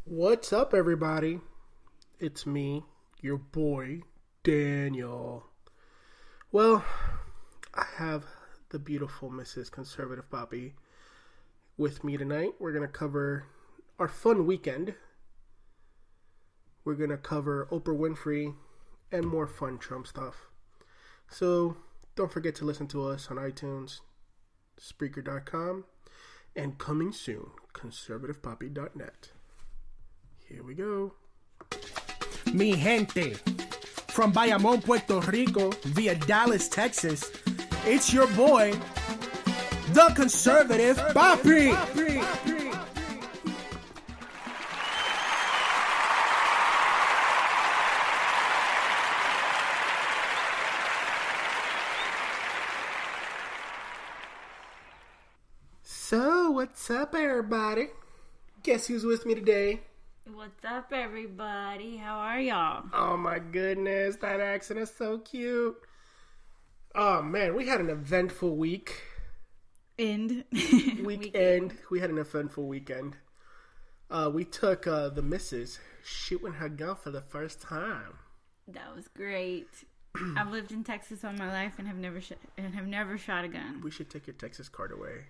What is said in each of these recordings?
What's up, everybody? It's me, your boy, Daniel. Well, I have the beautiful Mrs. Conservative Papi with me tonight. We're going to cover our fun weekend. We're going to cover Oprah Winfrey and more fun Trump stuff. So, don't forget to listen to us on iTunes, Spreaker.com, and coming soon, conservativepapi.net. Here we go. Mi gente, from Bayamón, Puerto Rico, via Dallas, Texas, it's your boy, the Conservative Papi. So, what's up, everybody? Guess who's with me today? What's up, everybody? How are y'all? Oh my goodness, that accent is so cute. Oh man, we had an eventful week. Weekend. We had an eventful weekend. We took the missus shooting her gun for the first time. That was great. I've lived in Texas all my life and have never shot a gun. We should take your Texas card away.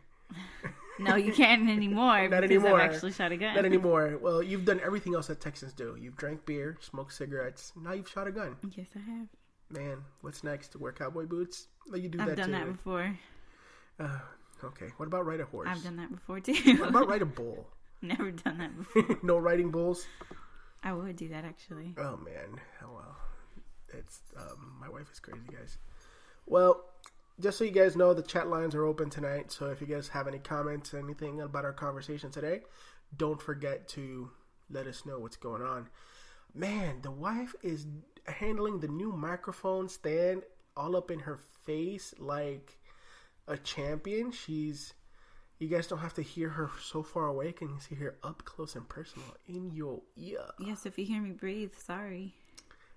No, you can't anymore. Not because anymore. I've actually shot a gun. Not anymore. Well, you've done everything else that Texans do. You've drank beer, smoked cigarettes. Now you've shot a gun. Yes, I have. Man, what's next? To wear cowboy boots? No, you do I've that done too. that before. Okay. What about ride a horse? I've done that before too. What about ride a bull? Never done that before. No riding bulls? I would do that actually. Oh man. Oh well. It's my wife is crazy, guys. Well, just so you guys know, the chat lines are open tonight. So if you guys have any comments, anything about our conversation today, don't forget to let us know what's going on. Man, the wife is handling the new microphone stand all up in her face like a champion. You guys don't have to hear her so far away. Can you see her up close and personal in your ear? Yes, if you hear me breathe, sorry.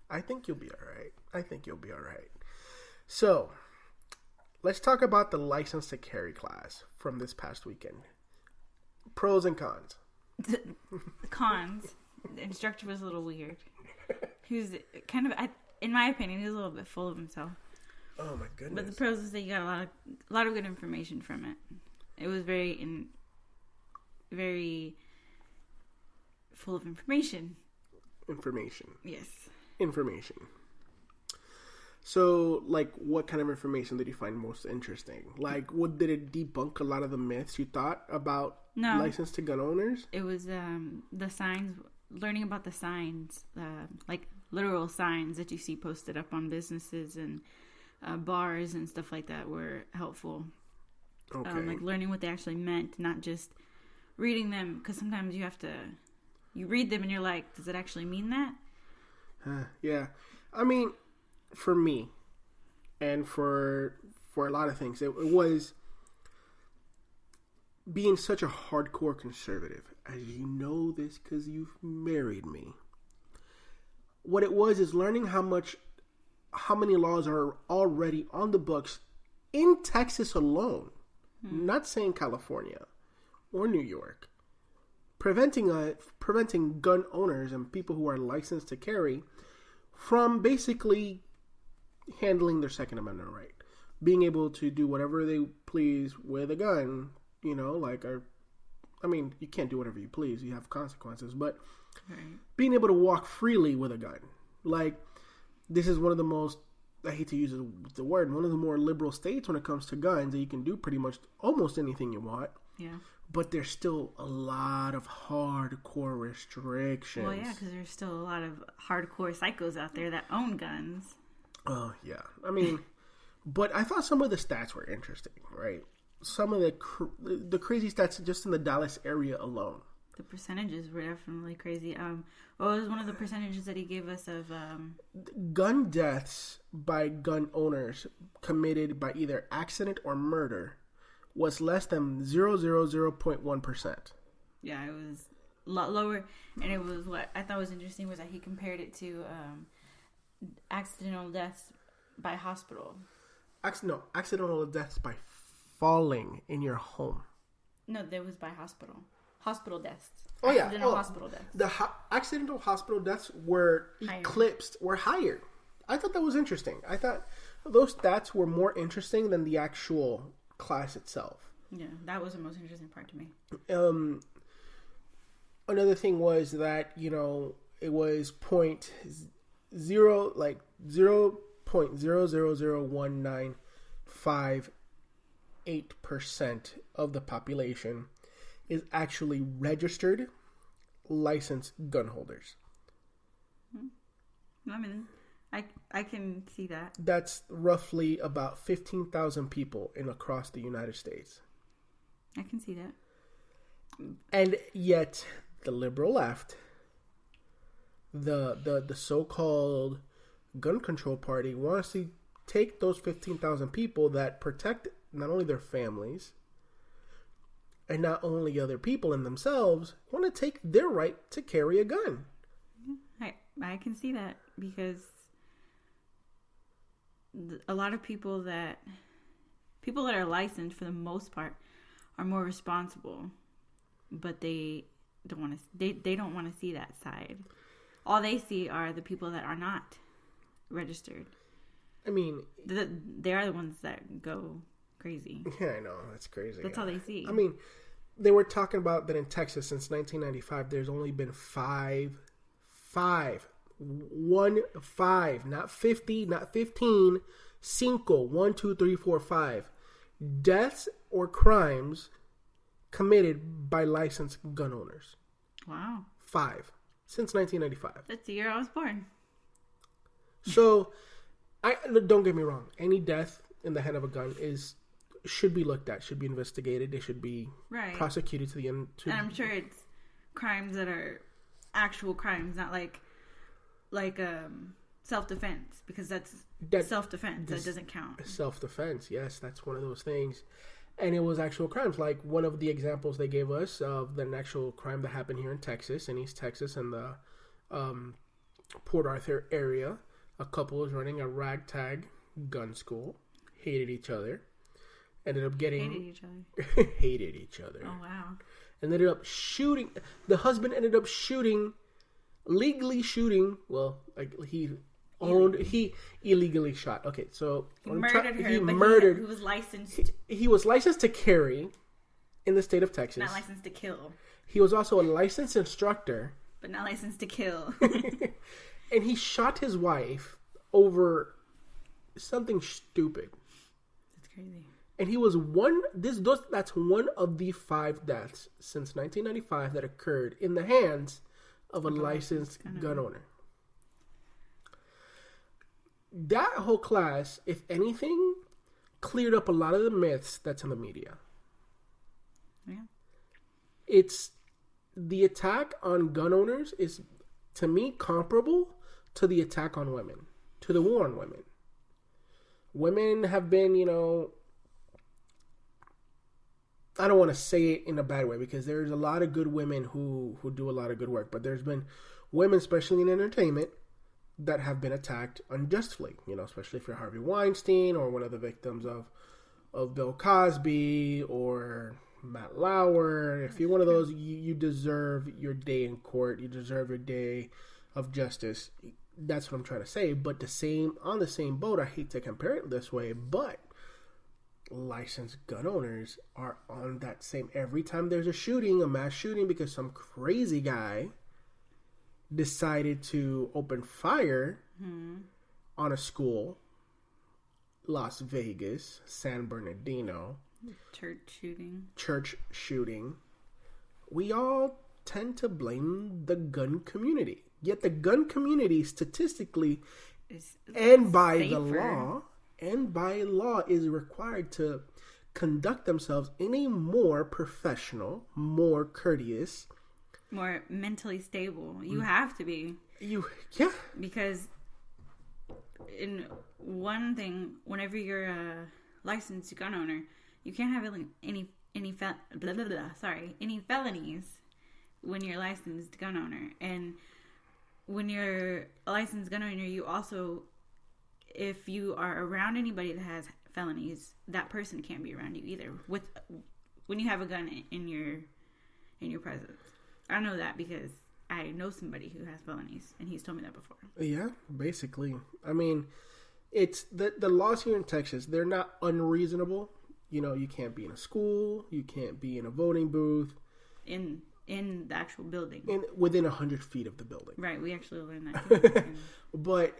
I think you'll be all right. So, let's talk about the license to carry class from this past weekend. Pros and cons. The cons. The instructor was a little weird. He was kind of, in my opinion, he was a little bit full of himself. Oh my goodness. But the pros is that you got a lot of good information from it. It was very full of information. Yes. Yes. Information. So, like, what kind of information did you find most interesting? Like, did it debunk a lot of the myths you thought about license to gun owners? It was the signs, learning about the signs, like literal signs that you see posted up on businesses and bars and stuff like that were helpful. Okay. Like learning what they actually meant, not just reading them, because sometimes you read them and you're like, does it actually mean that? Yeah. I mean, for me, and for a lot of things, it was being such a hardcore conservative, as you know this because you've married me. What it was is learning how many laws are already on the books in Texas alone, not saying California or New York, preventing gun owners and people who are licensed to carry from basically handling their Second Amendment right, being able to do whatever they please with a gun. You know, you can't do whatever you please. You have consequences, but being able to walk freely with a gun, like, this is one of the most, I hate to use the word, one of the more liberal states when it comes to guns, that you can do pretty much almost anything you want. Yeah. But there's still a lot of hardcore restrictions. Well, yeah, because there's still a lot of hardcore psychos out there that own guns. Oh, yeah. I mean, but I thought some of the stats were interesting, right? Some of the crazy stats just in the Dallas area alone. The percentages were definitely crazy. What was one of the percentages that he gave us of... Gun deaths by gun owners committed by either accident or murder was less than 0.1%. Yeah, it was a lot lower. And it was, what I thought was interesting was that he compared it to accidental deaths by hospital. Accidental deaths by falling in your home. No, that was by hospital. hospital deaths. Oh yeah, Accidental hospital deaths. The accidental hospital deaths were were higher. I thought that was interesting. I thought those stats were more interesting than the actual class itself. Yeah, that was the most interesting part to me. Another thing was that, you know, it was 0.000195 of the population is actually registered, licensed gun holders. I mean, I can see that. That's roughly about 15,000 people across the United States. I can see that. And yet, the liberal left, the so-called gun control party, wants to take those 15,000 people that protect not only their families and not only other people and themselves, want to take their right to carry a gun. I can see that because a lot of people that are licensed for the most part are more responsible, but they don't want to. They don't want to see that side. All they see are the people that are not registered. I mean, they are the ones that go crazy. Yeah, I know, that's crazy. That's all they see. I mean, they were talking about that in Texas since 1995. There's only been five, not 50, not 15, cinco, 1, 2, 3, 4, 5 deaths or crimes committed by licensed gun owners. Wow. 5 since 1995. That's the year I was born. So, don't get me wrong. Any death in the hand of a gun should be looked at, should be investigated. They should be prosecuted to the end. And I'm sure it's crimes that are actual crimes, not like self-defense, because that's self-defense. That doesn't count. Self-defense, yes, that's one of those things. And it was actual crimes. Like one of the examples they gave us of an actual crime that happened here in Texas, in East Texas, in the Port Arthur area. A couple was running a ragtag gun school, hated each other, ended up getting... Hated each other? Hated each other. Oh, wow. And ended up shooting... The husband ended up legally shooting... Well, like he illegally shot. Okay, so... He murdered her, he was licensed... He was licensed to carry in the state of Texas. Not licensed to kill. He was also a licensed instructor. But not licensed to kill. And he shot his wife over something stupid. That's crazy. And he was that's one of the 5 deaths since 1995 that occurred in the hands of a licensed gun owner. That whole class, if anything, cleared up a lot of the myths that's in the media. Yeah. It's the attack on gun owners is, to me, comparable to the attack on women, to the war on women. Women have been, I don't want to say it in a bad way, because there's a lot of good women who do a lot of good work, but there's been women, especially in entertainment, that have been attacked unjustly, especially if you're Harvey Weinstein or one of the victims of Bill Cosby or Matt Lauer. If you're one of those, you deserve your day in court. You deserve your day of justice. That's what I'm trying to say. But on the same boat, I hate to compare it this way, but licensed gun owners are on that same. Every time there's a mass shooting, because some crazy guy decided to open fire on a school, Las Vegas, San Bernardino. Church shooting. We all tend to blame the gun community. Yet the gun community statistically by law is required to conduct themselves in a more professional, more courteous, more mentally stable. You have to be. Because in one thing, whenever you're a licensed gun owner, you can't have any felonies when you're a licensed gun owner. And when you're a licensed gun owner, you also, if you are around anybody that has felonies, that person can't be around you either. When you have a gun in in your presence. I know that because I know somebody who has felonies, and he's told me that before. Yeah, basically. I mean, it's the laws here in Texas, they're not unreasonable. You know, you can't be in a school, you can't be in a voting booth. In the actual building. Within 100 feet of the building. Right, we actually learned that too. But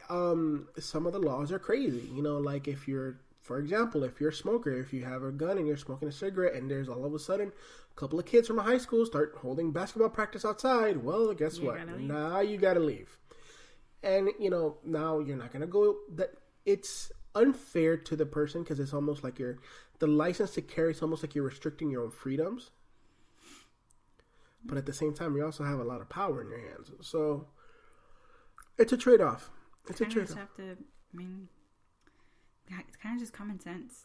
some of the laws are crazy. You know, like if you're, for example, if you're a smoker, if you have a gun and you're smoking a cigarette and there's all of a sudden a couple of kids from a high school start holding basketball practice outside, well, guess what? Now you gotta leave. And, you know, now you're not gonna go. That it's unfair to the person because it's almost like the license to carry is almost like you're restricting your own freedoms. But at the same time, you also have a lot of power in your hands. So it's a trade-off. It's a trade-off. It's kind of just common sense.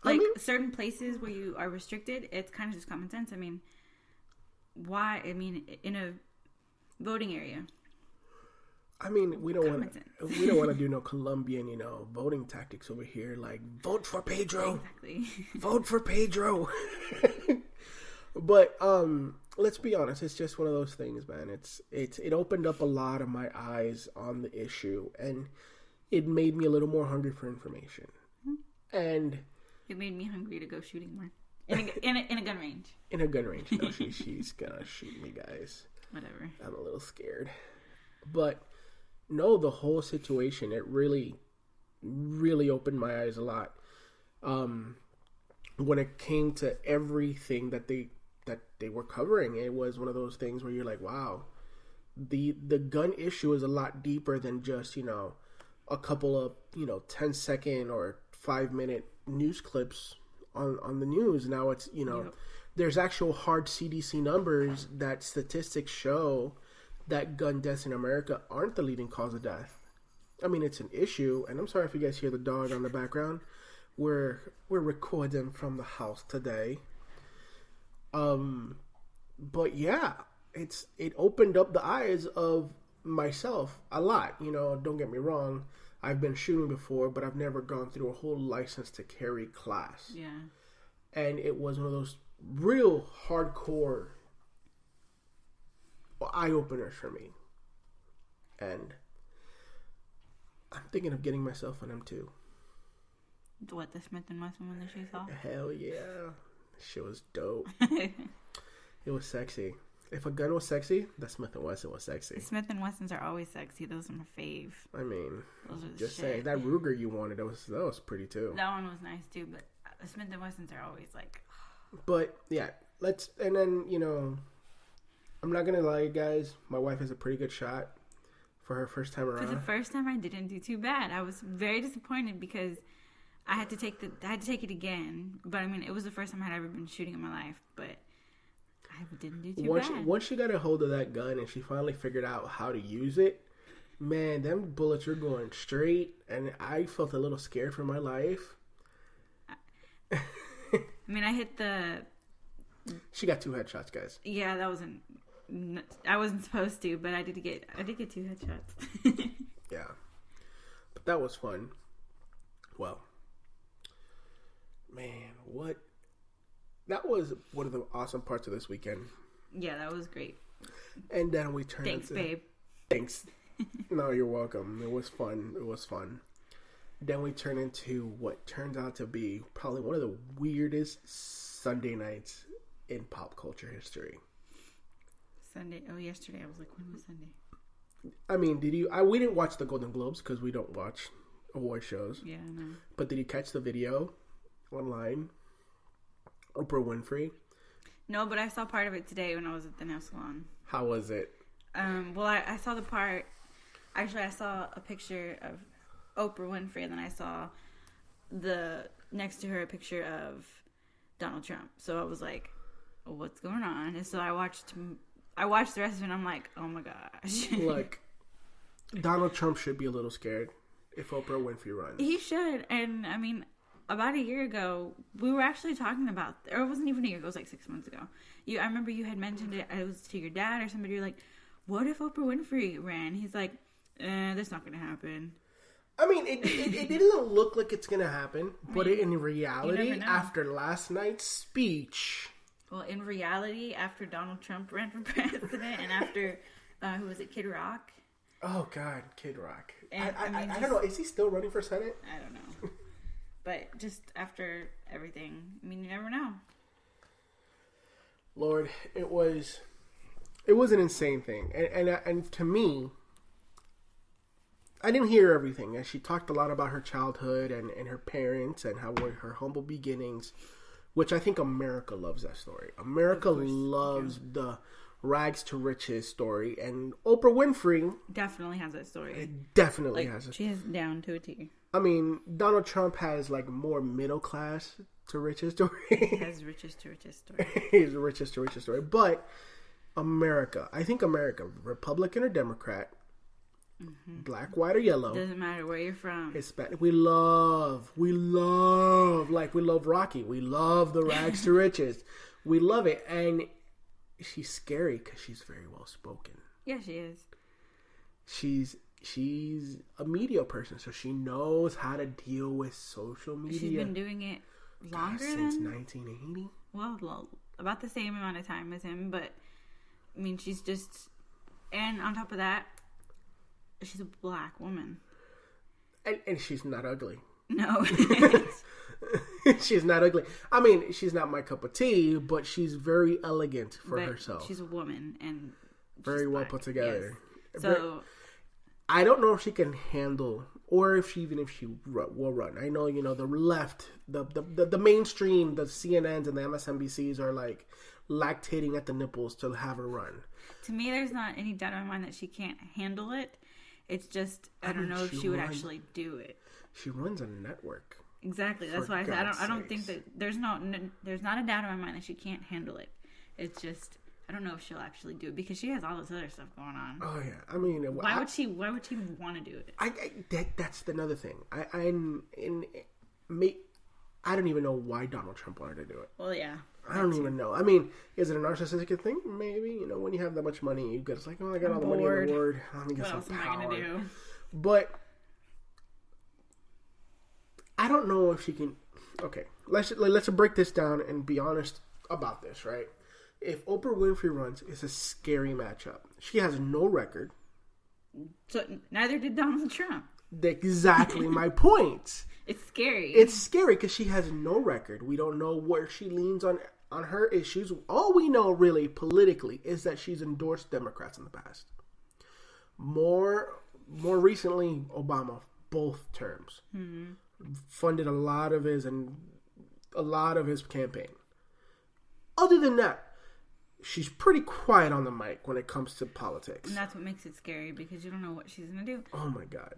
Like, certain places where you are restricted, it's kind of just common sense. I mean, why? I mean, in a voting area. I mean, we don't want to do no Colombian, you know, voting tactics over here. Like, vote for Pedro. Exactly. Vote for Pedro. But let's be honest, it's just one of those things, man. It opened up a lot of my eyes on the issue, and it made me a little more hungry for information. Mm-hmm. And it made me hungry to go shooting more in a gun range. In a gun range, no, she's gonna shoot me, guys. Whatever. I'm a little scared, but no, the whole situation, it really, really opened my eyes a lot. When it came to everything that they were covering, it was one of those things where you're like, wow, the gun issue is a lot deeper than just, you know, a couple of, you know, 10-second or 5-minute news clips on the news. Now it's, you know, there's actual hard CDC numbers that statistics show that gun deaths in America aren't the leading cause of death. I mean, it's an issue, and I'm sorry if you guys hear the dog on the background. We're recording from the house today. But yeah, it opened up the eyes of myself a lot. You know, don't get me wrong. I've been shooting before, but I've never gone through a whole license to carry class. Yeah. And it was one of those real hardcore eye openers for me. And I'm thinking of getting myself an M2. What, the Smith & Wesson one that you saw? Hell yeah. Shit was dope. It was sexy. If a gun was sexy, the Smith & Wesson was sexy. The Smith & Wessons are always sexy. Those are my fave. I mean, those are just saying, that Ruger you wanted, that was pretty too. That one was nice too, but the Smith & Wessons are always like... But yeah, and then, you know, I'm not gonna lie, guys, my wife has a pretty good shot for her first time around. For the first time, I didn't do too bad. I was very disappointed because I had to take it again. But I mean, it was the first time I had ever been shooting in my life, but I didn't do too bad. Once she got a hold of that gun and she finally figured out how to use it, man, them bullets were going straight, and I felt a little scared for my life. I mean, I hit the... She got 2 headshots, guys. Yeah, that wasn't... I wasn't supposed to, but I did get 2 headshots. Yeah. But that was fun. Well, man, that was one of the awesome parts of this weekend. Yeah, that was great. And then we turned Thanks, babe. Thanks. No, you're welcome. It was fun. Then we turned into what turns out to be probably one of the weirdest Sunday nights in pop culture history. Sunday? Oh, yesterday. I was like, when was Sunday? I mean, we didn't watch the Golden Globes because we don't watch award shows. Yeah, I know. But did you catch the video online? Oprah Winfrey? No, but I saw part of it today when I was at the nail salon. How was it? Well, I saw the part. Actually, I saw a picture of Oprah Winfrey, and then I saw next to her a picture of Donald Trump. So I was like, what's going on? And so I watched the rest of it, and I'm like, oh my gosh. Like, Donald Trump should be a little scared if Oprah Winfrey runs. He should. And I mean, about a year ago, we were actually talking about, or it wasn't even a year, it was like 6 months ago. I remember you had mentioned it was to your dad or somebody. You're like, what if Oprah Winfrey ran? He's like, that's not going to happen. I mean, it didn't look like it's going to happen, but in reality, after last night's speech, Well, in reality, after Donald Trump ran for president and after, who was it, Kid Rock? Oh, God, Kid Rock. And, I don't know. Is he still running for Senate? I don't know. But just after everything, I mean, you never know. Lord, it was an insane thing. And to me, I didn't hear everything. And she talked a lot about her childhood and her parents and how were her humble beginnings, which I think America loves that story. America loves the rags to riches story. And Oprah Winfrey definitely has that story. It definitely has it. She is down to a T. I mean, Donald Trump has like more middle class to riches story. He has riches to riches story. He's riches to riches story. But America, I think America, Republican or Democrat, black, white, or yellow. Doesn't matter where you're from. Hispanic. We love, like we love Rocky. We love the rags to riches. We love it. And she's scary because she's very well spoken. Yeah, she is. She's a media person, so she knows how to deal with social media. She's been doing it longer since 1980. Well, about the same amount of time as him, but I mean, she's just, and on top of that, she's a black woman, and she's not ugly. No, she's not ugly. I mean, she's not my cup of tea, but she's very elegant for herself. She's a woman and very well put together. Yes. So. I don't know if she can handle, or if she will run. I know, the left, the mainstream, the CNNs and the MSNBCs are like lactating at the nipples to have her run. To me, there's not any doubt in my mind that she can't handle it. It's just I don't know if she would actually do it. She runs a network. Exactly. That's why I said I don't think that there's not a doubt in my mind that she can't handle it. It's just. I don't know if she'll actually do it because she has all this other stuff going on. Oh yeah, I mean, why would she want to do it? That's another thing. I don't even know why Donald Trump wanted to do it. Well, yeah, I don't even know. I mean, is it a narcissistic thing? Maybe. When you have that much money, you get like, oh, I got all the money in the world. Let me get some power. What else am I gonna do? But I don't know if she can. Okay, let's break this down and be honest about this, right? If Oprah Winfrey runs, it's a scary matchup. She has no record. So neither did Donald Trump. Exactly my point. It's scary. It's scary because she has no record. We don't know where she leans on her issues. All we know really politically is that she's endorsed Democrats in the past. More recently, Obama, both terms, funded a lot of his campaign. Other than that, she's pretty quiet on the mic when it comes to politics. And that's what makes it scary because you don't know what she's going to do. Oh my God.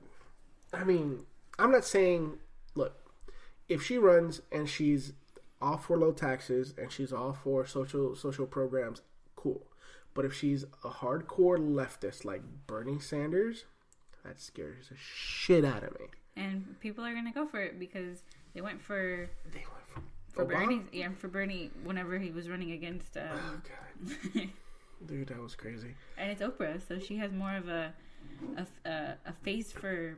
I mean, I'm not saying, look, if she runs and she's all for low taxes and she's all for social programs, cool. But if she's a hardcore leftist like Bernie Sanders, that scares the shit out of me. And people are going to go for it because they went for Bernie, for Bernie whenever he was running against. Oh God, dude, that was crazy. And it's Oprah, so she has more of a face for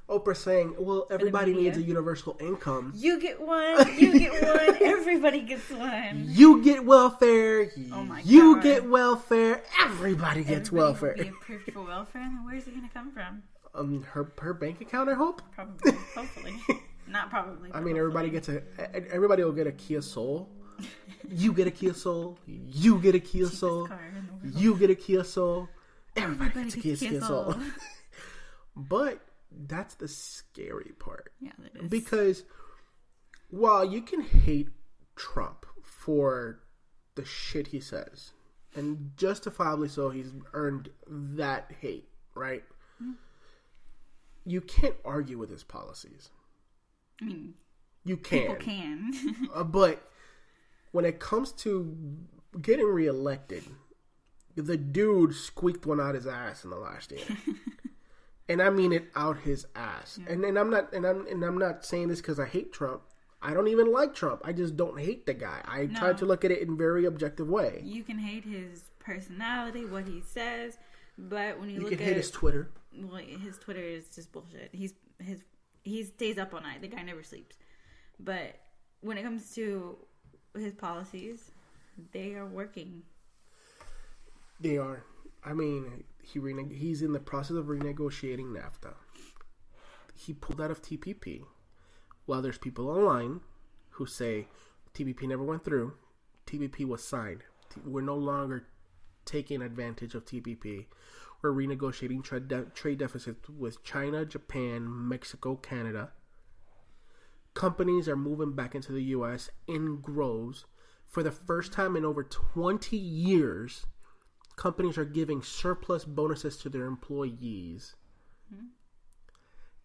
Oprah saying, "Well, everybody needs a universal income. You get one. You get one. Everybody gets one. You get welfare. Oh my God. You get welfare. Everybody gets welfare. Be approved for welfare, and then where's it going to come from? Her bank account, I hope. Probably, hopefully. Not probably. I mean, everybody will get a Kia Soul. You get a Kia Soul. You get a Kia Soul. You get a Kia Soul. Everybody gets a Kia Soul. But that's the scary part. Yeah, that is. Because while you can hate Trump for the shit he says, and justifiably so, he's earned that hate, right? Mm-hmm. You can't argue with his policies. I mean, you can. People can. But when it comes to getting reelected, the dude squeaked one out his ass in the last year. And I mean it out his ass. Yeah. And I'm not saying this because I hate Trump. I don't even like Trump. I just don't hate the guy. I try to look at it in a very objective way. You can hate his personality, what he says, but when you look at hate his Twitter. Well, his Twitter is just bullshit. He stays up all night. The guy never sleeps. But when it comes to his policies, they are working. They are. I mean, he's in the process of renegotiating NAFTA. He pulled out of TPP. While there's people online who say TPP never went through, TPP was signed. We're no longer taking advantage of TPP. We're renegotiating trade deficits with China, Japan, Mexico, Canada. Companies are moving back into the U.S. in groves. For the first time in over 20 years, companies are giving surplus bonuses to their employees. Mm-hmm.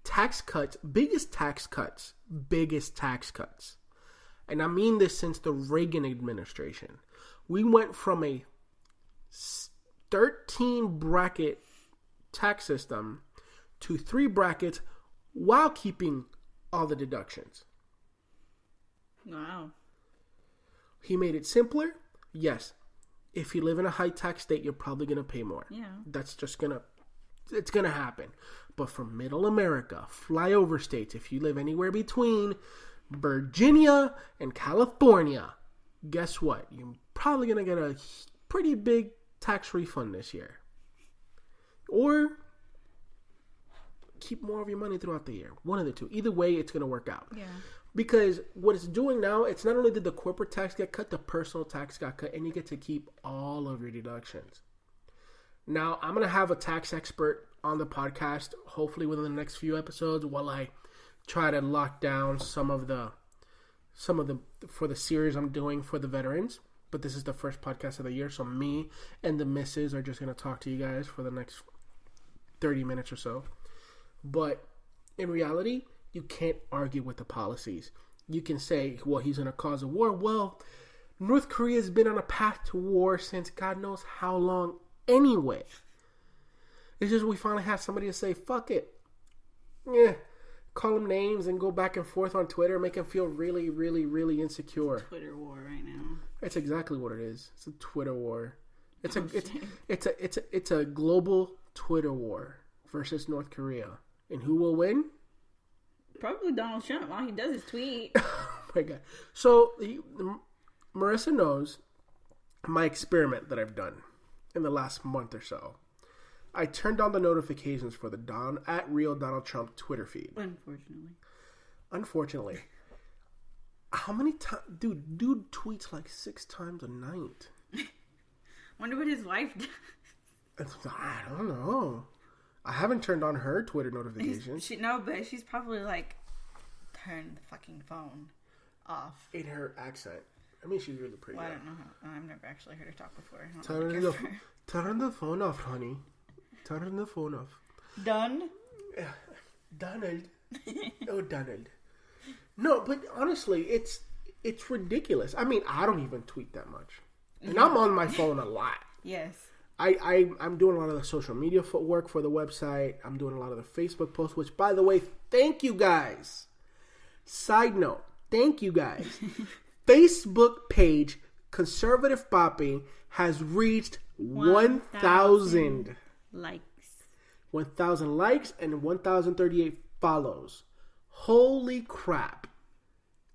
Tax cuts, biggest tax cuts. And I mean this since the Reagan administration. We went from a 13 bracket tax system to 3 brackets while keeping all the deductions. Wow. He made it simpler. Yes. If you live in a high tax state, you're probably going to pay more. Yeah. That's just it's going to happen. But for middle America, flyover states, if you live anywhere between Virginia and California, guess what? You're probably going to get a pretty big tax refund this year. Or keep more of your money throughout the year. One of the two. Either way, it's going to work out. Yeah. Because what it's doing now, it's not only did the corporate tax get cut, the personal tax got cut, and you get to keep all of your deductions. Now, I'm going to have a tax expert on the podcast, hopefully within the next few episodes, while I try to lock down some of the for the series I'm doing for the veterans. But this is the first podcast of the year, so me and the missus are just going to talk to you guys for the next 30 minutes or so. But in reality, you can't argue with the policies. You can say, well, he's going to cause a war. Well, North Korea has been on a path to war since God knows how long anyway. It's just we finally have somebody to say, fuck it. Yeah. Call them names and go back and forth on Twitter, make them feel really, really, really insecure. Twitter war right now. That's exactly what it is. It's a Twitter war. It's a global Twitter war versus North Korea. And who will win? Probably Donald Trump while he does his tweet. Oh my God. So Marissa knows my experiment that I've done in the last month or so. I turned on the notifications for the @real Donald Trump Twitter feed. Unfortunately. How many times? Dude tweets like 6 times a night. Wonder what his wife does. I don't know. I haven't turned on her Twitter notifications. But she's probably like, turn the fucking phone off. In her accent. I mean, she's really pretty. Well, I don't know how. I've never actually heard her talk before. Turn the phone off, honey. Turn the phone off. Done? Donald. Oh, Donald. No, but honestly, it's ridiculous. I mean, I don't even tweet that much. And I'm on my phone a lot. Yes. I'm doing a lot of the social media work for the website. I'm doing a lot of the Facebook posts, which, by the way, thank you guys. Side note, thank you guys. Facebook page, Conservative Papi, has reached 1,000 likes. 1,000 likes and 1,038 follows. Holy crap.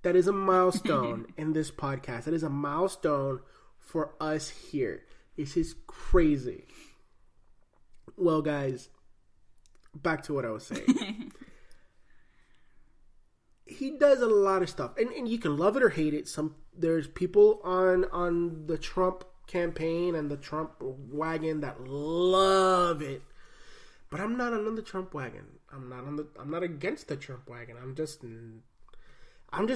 That is a milestone in this podcast. That is a milestone for us here. This is crazy. Well, guys, back to what I was saying. He does a lot of stuff. And you can love it or hate it. There's people on the Trump campaign and the Trump wagon that love it. But I'm not on the Trump wagon. I'm not against the Trump wagon. I'm just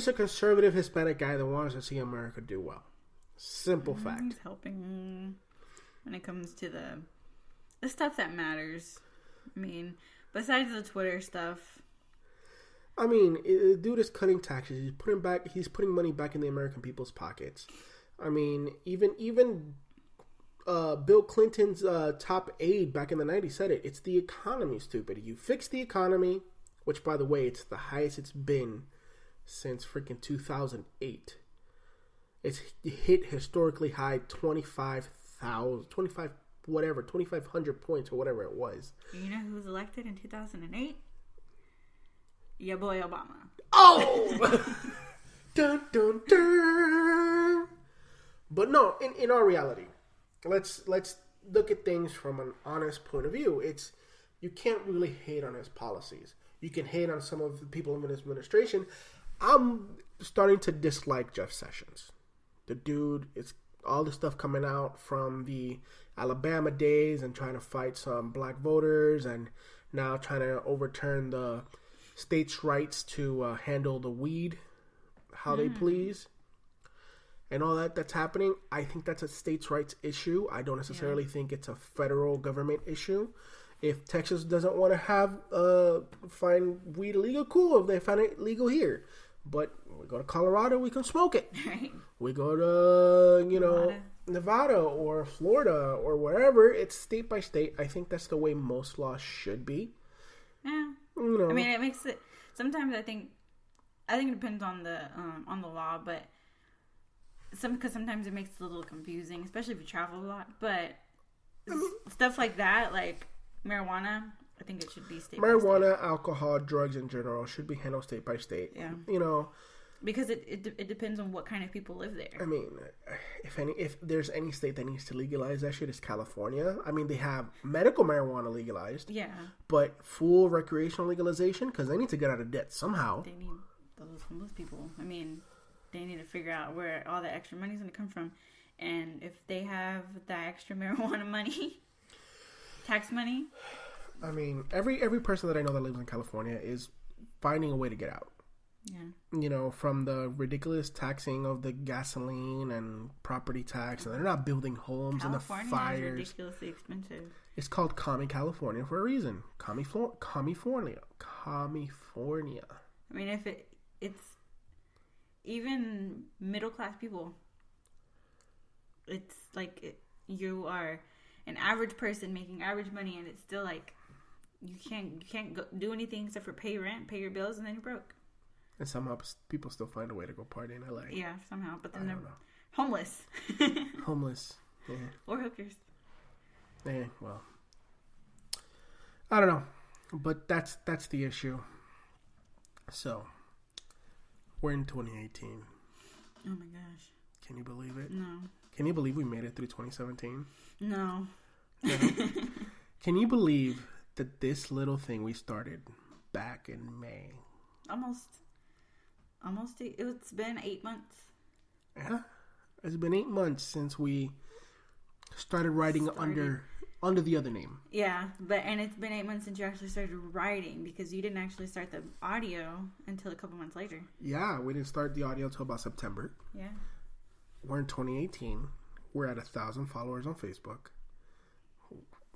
a conservative Hispanic guy that wants to see America do well. Simple fact. He's helping when it comes to the stuff that matters. I mean, besides the Twitter stuff. I mean, the dude is cutting taxes. He's putting money back in the American people's pockets. I mean, even Bill Clinton's top aide back in the 90s said it. It's the economy, stupid. You fix the economy, which, by the way, it's the highest it's been since freaking 2008. It's hit historically high 2,500 points or whatever it was. You know who was elected in 2008? Your boy Obama. Oh! Dun, dun, dun. But no, in our reality, let's look at things from an honest point of view. You can't really hate on his policies. You can hate on some of the people in his administration. I'm starting to dislike Jeff Sessions. The dude, it's all the stuff coming out from the Alabama days and trying to fight some black voters, and now trying to overturn the states' rights to handle the weed how they please. And all that's happening, I think that's a states' rights issue. I don't necessarily think it's a federal government issue. If Texas doesn't want to have find weed illegal, cool. If they find it legal here, but we go to Colorado, we can smoke it. Right. We go to Nevada or Florida or wherever. It's state by state. I think that's the way most laws should be. Yeah. I mean, it makes it. Sometimes I think it depends on the law, but because sometimes it makes it a little confusing, especially if you travel a lot. But stuff like that, like marijuana, I think it should be state by state. Marijuana, alcohol, drugs in general should be handled state by state. Yeah. Because it depends on what kind of people live there. I mean, if there's any state that needs to legalize that shit, it's California. I mean, they have medical marijuana legalized. Yeah. But full recreational legalization, because they need to get out of debt somehow. They need those homeless people. I mean, they need to figure out where all the extra money is going to come from. And if they have that extra marijuana money, tax money. I mean, every person that I know that lives in California is finding a way to get out. Yeah. From the ridiculous taxing of the gasoline and property tax, and they're not building homes and the fires. California is ridiculously expensive. It's called Commie California for a reason. California. I mean, if it's even middle class people, it's like you are an average person making average money, and it's still like you can't go do anything except for pay rent, pay your bills, and then you're broke. And somehow people still find a way to go party in LA. Yeah, somehow. But then they're homeless. Homeless. Yeah. Or hookers. Yeah, well. I don't know. But that's the issue. So, we're in 2018. Oh my gosh. Can you believe it? No. Can you believe we made it through 2017? No. Can you believe that this little thing we started back in May? Almost. It's been 8 months. Yeah, it's been 8 months since we started writing under the other name. Yeah, and it's been 8 months since you actually started writing, because you didn't actually start the audio until a couple months later. Yeah, we didn't start the audio until about September. Yeah. We're in 2018. We're at 1,000 followers on Facebook.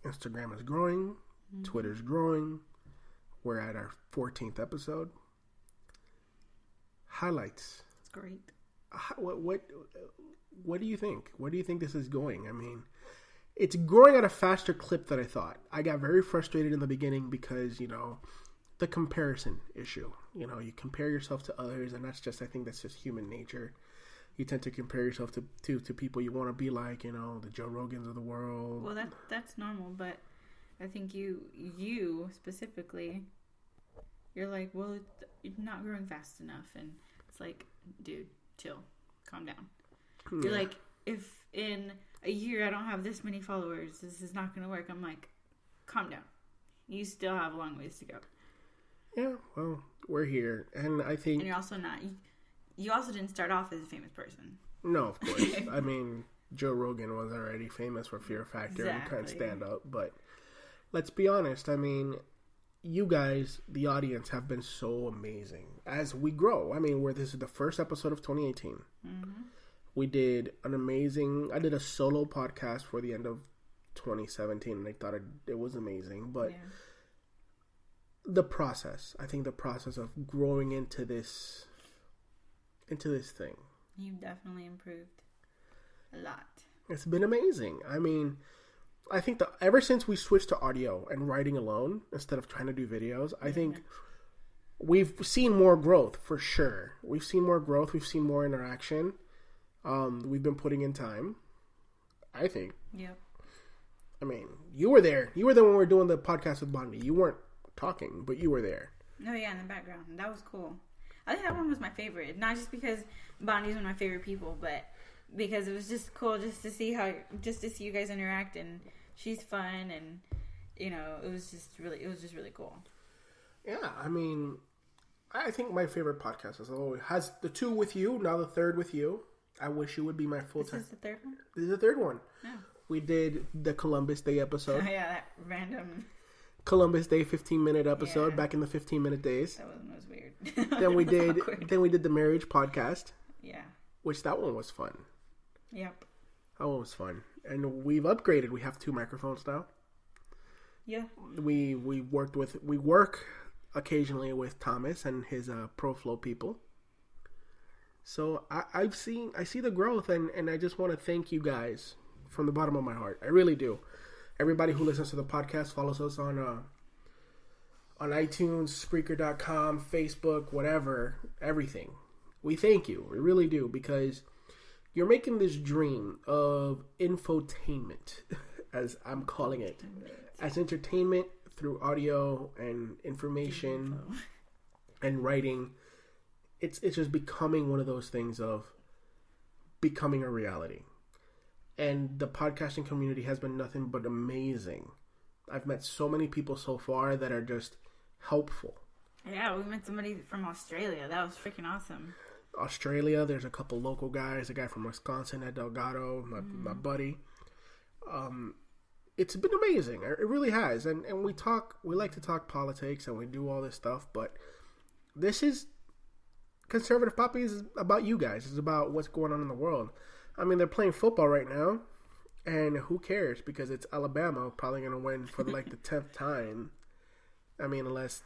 Instagram is growing. Mm-hmm. Twitter's growing. We're at our 14th episode. Highlights. It's great. What do you think? Where do you think this is going? I mean, it's growing at a faster clip than I thought. I got very frustrated in the beginning because, the comparison issue. You compare yourself to others, and I think that's just human nature. You tend to compare yourself to people you want to be like, the Joe Rogans of the world. Well, that's normal, but I think you specifically, you're like, well, it's not growing fast enough, and it's like, dude, chill, calm down. Yeah. You're like, if in a year I don't have this many followers, this is not going to work. I'm like, calm down. You still have a long ways to go. Yeah, well, we're here, and I think... And you're also not... You also didn't start off as a famous person. No, of course. I mean, Joe Rogan was already famous for Fear Factor and kind of stand up, but let's be honest. I mean, you guys, the audience, have been so amazing as we grow. I mean, this is the first episode of 2018. Mm-hmm. We did I did a solo podcast for the end of 2017, and I thought it was amazing, but the process of growing into this thing. You've definitely improved a lot. It's been amazing. I mean, I think that ever since we switched to audio and writing alone instead of trying to do videos, I think we've seen more growth for sure. We've seen more growth. We've seen more interaction. We've been putting in time, I think. Yep. I mean, you were there. You were there when we were doing the podcast with Bondi. You weren't talking, but you were there. Oh, yeah, in the background. That was cool. I think that one was my favorite. Not just because Bondi's one of my favorite people, but because it was just cool just to see you guys interact, and she's fun, and it was just really cool. Yeah, I mean, I think my favorite podcast has the 2 with you, now the 3rd with you. I wish you would be my full-time. This is the 3rd one? This is the 3rd one. Yeah. We did the Columbus Day episode. Oh, yeah, that random Columbus Day 15-minute episode back in the 15-minute days. That was weird. Then we did the marriage podcast. Yeah. Which that one was fun. Yep. That one was fun. And we've upgraded. We have 2 microphones now. Yeah. We work occasionally with Thomas and his ProFlow people. So I see the growth, and I just want to thank you guys from the bottom of my heart. I really do. Everybody who listens to the podcast, follows us on iTunes, Spreaker.com, Facebook, whatever, everything. We thank you. We really do, because you're making this dream of infotainment, as I'm calling it, as entertainment through audio and information and writing. It's just becoming one of those things of becoming a reality. And the podcasting community has been nothing but amazing. I've met so many people so far that are just helpful. Yeah, we met somebody from Australia. That was freaking awesome. Australia, there's a couple local guys, a guy from Wisconsin at Delgado, my buddy. It's been amazing. It really has. And we like to talk politics, and we do all this stuff, but this is Conservative Papi is about you guys. It's about what's going on in the world. I mean, they're playing football right now, and who cares? Because it's Alabama, probably going to win for like the 10th time. I mean, unless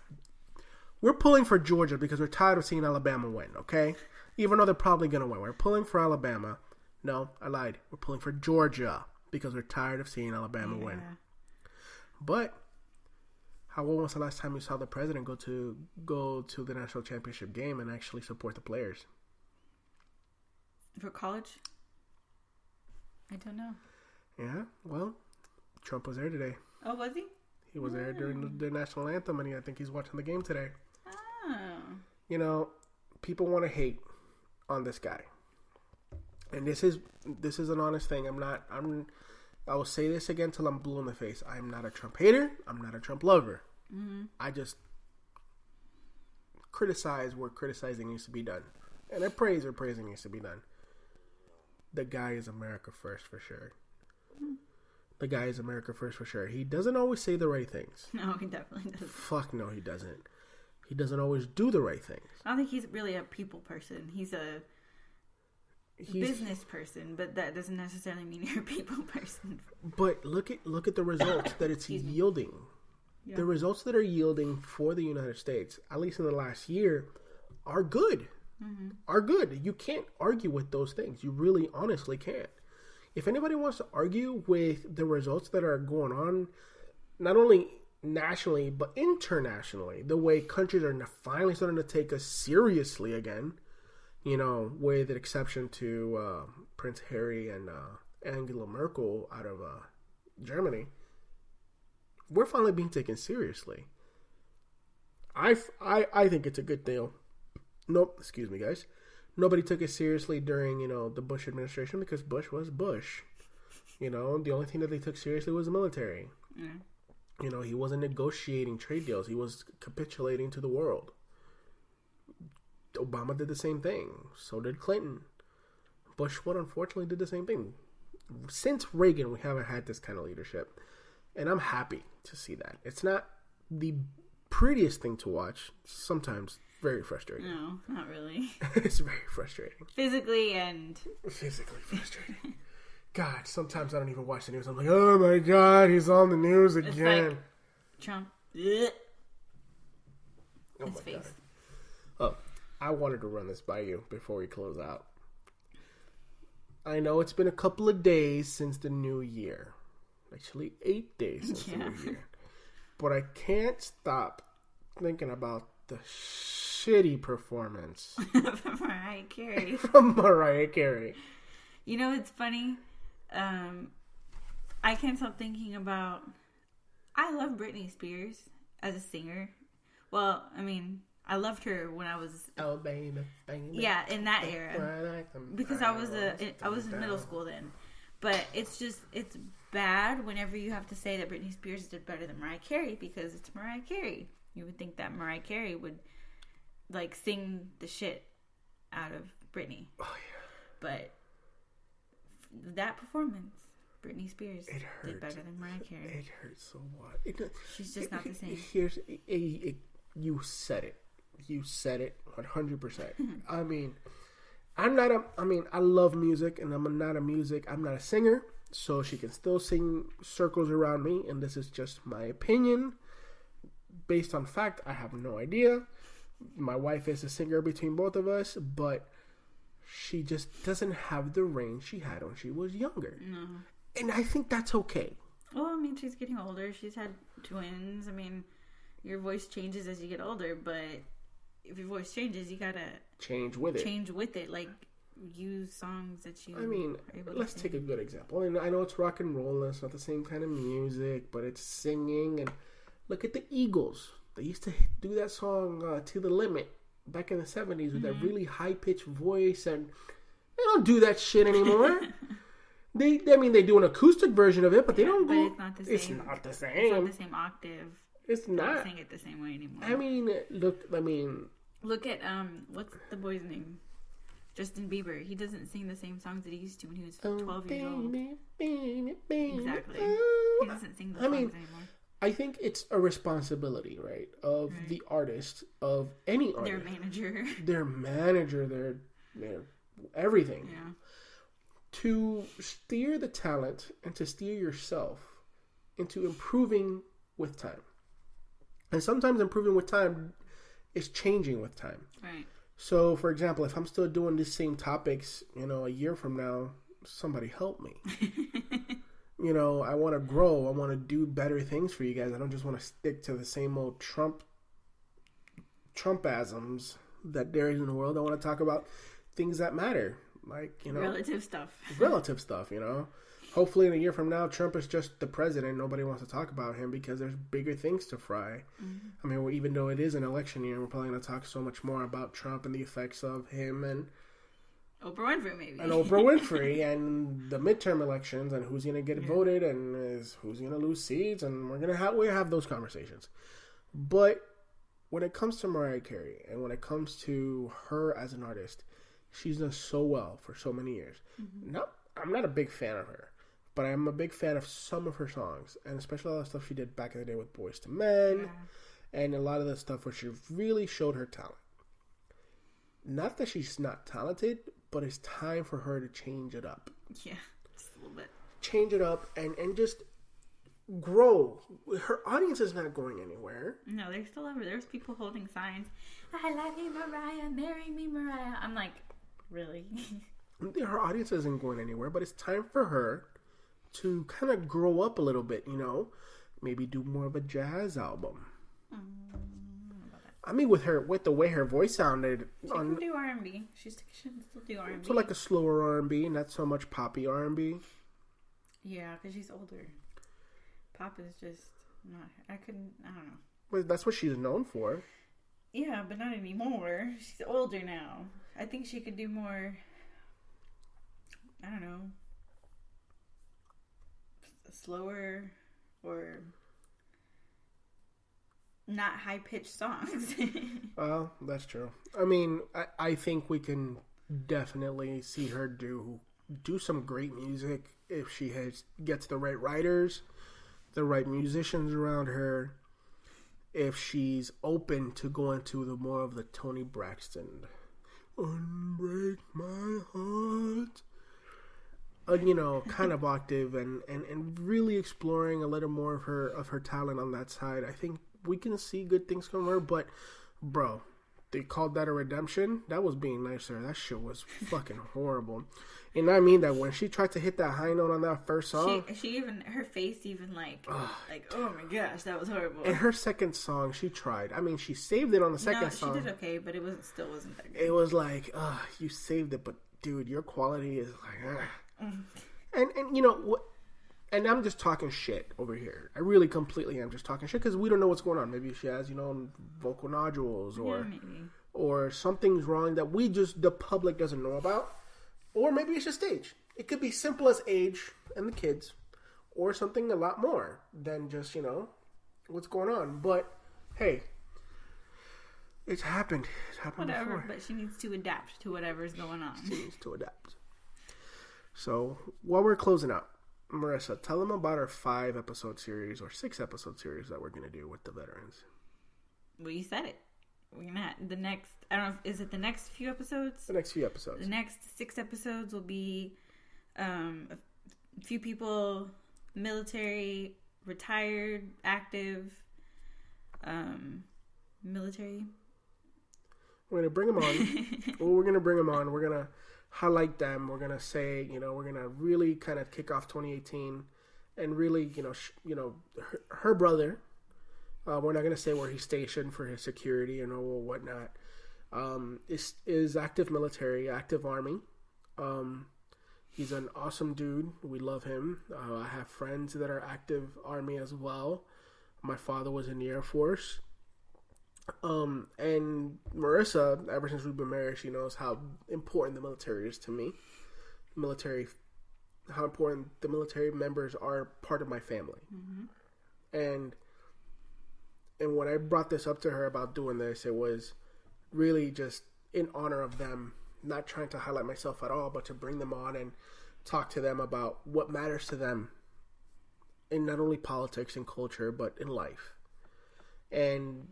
we're pulling for Georgia because we're tired of seeing Alabama win, okay? Even though they're probably going to win. We're pulling for Alabama. No, I lied. We're pulling for Georgia because we're tired of seeing Alabama win. But when was the last time you saw the president go to the national championship game and actually support the players? For college? I don't know. Yeah, well, Trump was there today. Oh, was he? He was there during the national anthem, and I think he's watching the game today. Oh. People want to hate on this guy, and this is an honest thing. I will say this again till I'm blue in the face. I'm not a Trump hater. I'm not a Trump lover. Mm-hmm. I just criticize where criticizing needs to be done, and I praise where praising needs to be done. The guy is America first for sure. The guy is America first for sure. He doesn't always say the right things. No, he definitely doesn't. Fuck no, he doesn't. He doesn't always do the right things. I don't think he's really a people person. He's a business person, but that doesn't necessarily mean you're a people person. But look at the results that it's yielding. Yeah. The results that are yielding for the United States, at least in the last year, are good. Mm-hmm. Are good. You can't argue with those things. You really honestly can't. If anybody wants to argue with the results that are going on, not only nationally, but internationally, the way countries are finally starting to take us seriously again, with an exception to Prince Harry and Angela Merkel out of Germany, we're finally being taken seriously. I think it's a good deal. Nope, excuse me, guys. Nobody took it seriously during, the Bush administration because Bush was Bush. The only thing that they took seriously was the military. Mm. He wasn't negotiating trade deals. He was capitulating to the world. Obama did the same thing. So did Clinton. Bush, unfortunately, did the same thing. Since Reagan, we haven't had this kind of leadership. And I'm happy to see that. It's not the prettiest thing to watch. Sometimes very frustrating. No, not really. It's very frustrating. Physically frustrating. God, sometimes I don't even watch the news. I'm like, oh my God, he's on the news again. It's like Trump. Oh his face. God. Oh, I wanted to run this by you before we close out. I know it's been a couple of days since the new year. Actually, 8 days since the new year. But I can't stop thinking about the shitty performance from Mariah Carey. From Mariah Carey. It's funny. I can't stop thinking about. I love Britney Spears as a singer. Well, I mean, I loved her when I was oh baby. yeah, in that era, because I was in middle school then. But it's bad whenever you have to say that Britney Spears did better than Mariah Carey, because it's Mariah Carey. You would think that Mariah Carey would like sing the shit out of Britney. Oh yeah. But that performance, Britney Spears did better than Mariah Carey. It hurts so much. She's just not the same. You said it. You said it 100%. I mean, I love music, and I'm not a singer, so she can still sing circles around me, and this is just my opinion. Based on fact, I have no idea. My wife is a singer between both of us, but she just doesn't have the range she had when she was younger. No. And I think that's okay. Well, I mean, she's getting older. She's had twins. I mean, your voice changes as you get older, but if your voice changes, you gotta change with it. Like, use songs that you. I mean, let's take a good example. And I know it's rock and roll, and it's not the same kind of music, but it's singing. And look at the Eagles. They used to do that song "To the Limit" back in the 70s with that really high pitched voice, and they don't do that shit anymore. They do an acoustic version of it, but they don't go. But it's not the same. It's not the same octave. It's not. They don't sing it the same way anymore. I mean, look at what's the boy's name? Justin Bieber. He doesn't sing the same songs that he used to when he was 12 years old. Exactly. He doesn't sing the songs anymore. I think it's a responsibility, right, of the artist, of any artist. Their manager, their everything. Yeah. To steer the talent and to steer yourself into improving with time. And sometimes improving with time is changing with time. Right. So, for example, if I'm still doing these same topics, a year from now, somebody help me. I want to grow. I want to do better things for you guys. I don't just want to stick to the same old Trumpisms that there is in the world. I want to talk about things that matter. Like, relative stuff. Hopefully in a year from now, Trump is just the president. Nobody wants to talk about him because there's bigger things to fry. Mm-hmm. I mean, even though it is an election year, we're probably going to talk so much more about Trump and the effects of him and Oprah Winfrey, maybe. And Oprah Winfrey and the midterm elections and who's going to get voted and who's going to lose seats. And we're going to have those conversations. But when it comes to Mariah Carey and when it comes to her as an artist, she's done so well for so many years. Mm-hmm. I'm not a big fan of her, but I'm a big fan of some of her songs, and especially all the stuff she did back in the day with Boyz II Men, and a lot of the stuff where she really showed her talent. Not that she's not talented, but it's time for her to change it up. Yeah, just a little bit. Change it up and just grow. Her audience is not going anywhere. No, they're still over. There's people holding signs. I love you, Mariah. Marry me, Mariah. I'm like, really? Her audience isn't going anywhere, but it's time for her to kind of grow up a little bit, maybe do more of a jazz album. I mean, with the way her voice sounded, she can do R&B. She can still do R&B. So like a slower R&B, not so much poppy R&B. Yeah, because she's older. Pop is just not. I don't know. But that's what she's known for. Yeah, but not anymore. She's older now. I think she could do more. I don't know. Slower or not high-pitched songs. Well, that's true. I mean, I think we can definitely see her do some great music if she gets the right writers, the right musicians around her, if she's open to going to the more of the Toni Braxton, unbreak my heart, kind of octave, and really exploring a little more of her talent on that side. I think we can see good things from her, but bro, they called that a redemption. That was being nicer. That shit was fucking horrible. And I mean that when she tried to hit that high note on that first song, she even, her face even like oh my gosh, that was horrible. And her second song, she tried. I mean, she saved it on the second song. She did okay, but it still wasn't that good. It was like, you saved it, but dude, your quality is like, And you know what? and I'm just talking shit over here. I really completely am just talking shit because we don't know what's going on. Maybe she has, vocal nodules or something's wrong that the public doesn't know about. Or maybe it's just age. It could be simple as age and the kids, or something a lot more than just, what's going on. But, hey, it's happened. It's happened before. But she needs to adapt to whatever's going on. She needs to adapt. So, while we're closing out, Marissa, tell them about our 5-episode series or 6-episode series that we're going to do with the veterans. Well, you said it. We're going to have the next, I don't know, is it the next few episodes? The next few episodes. The next 6 episodes will be a few people, military, retired, active, military. We're going to bring them on. We're going to bring them on. We're going to highlight them. We're going to say, we're going to really kind of kick off 2018 and really, her brother, we're not going to say where he's stationed for his security and whatnot, is active military, active army. He's an awesome dude. We love him. I have friends that are active army as well. My father was in the Air Force. And Marissa, ever since we've been married, she knows how important the military is to me. How important the military members are part of my family. Mm-hmm. And when I brought this up to her about doing this, it was really just in honor of them, not trying to highlight myself at all, but to bring them on and talk to them about what matters to them in not only politics and culture, but in life. And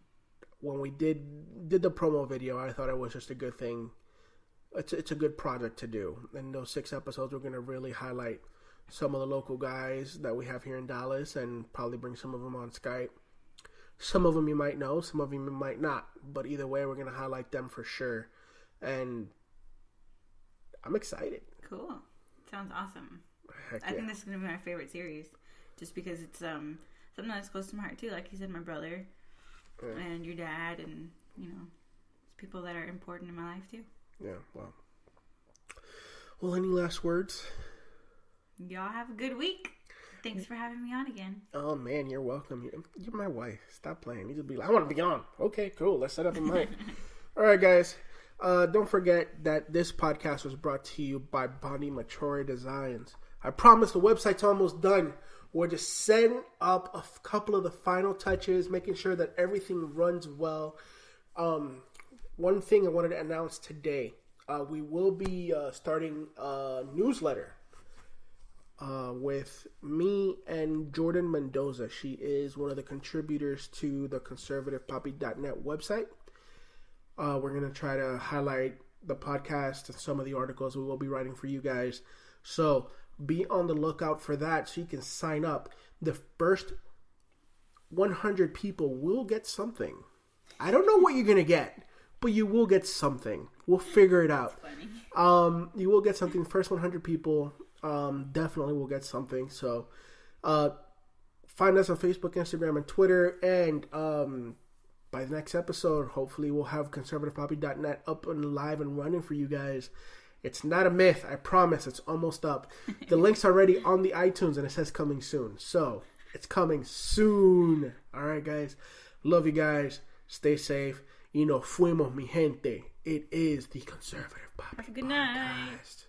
when we did the promo video, I thought it was just a good thing. It's a good project to do. And those 6 episodes, we're going to really highlight some of the local guys that we have here in Dallas and probably bring some of them on Skype. Some of them you might know, some of them you might not. But either way, we're going to highlight them for sure. And I'm excited. Cool. Sounds awesome. Heck I think this is going to be my favorite series. Just because it's something that's close to my heart too. Like you said, my brother. Yeah. And your dad, and it's people that are important in my life too. Yeah, well, any last words? Y'all have a good week. Thanks for having me on again. Oh man, you're welcome. You're my wife. Stop playing. You just be like, I want to be on. Okay, cool. Let's set up a mic. All right, guys. Don't forget that this podcast was brought to you by Bonnie Mature Designs. I promise the website's almost done. We're just setting up a couple of the final touches, making sure that everything runs well. One thing I wanted to announce today, we will be starting a newsletter with me and Jordan Mendoza. She is one of the contributors to the conservativepapi.net website. We're going to try to highlight the podcast and some of the articles we will be writing for you guys. So be on the lookout for that so you can sign up. The first 100 people will get something. I don't know what you're going to get, but you will get something. We'll figure it out. You will get something. First 100 people definitely will get something. So find us on Facebook, Instagram, and Twitter. And by the next episode, hopefully we'll have conservativepapi.net up and live and running for you guys. It's not a myth. I promise. It's almost up. The link's already on the iTunes, and it says coming soon. So, it's coming soon. All right, guys. Love you guys. Stay safe. Fuimos mi gente. It is the Conservative Papi Have a good night. Podcast.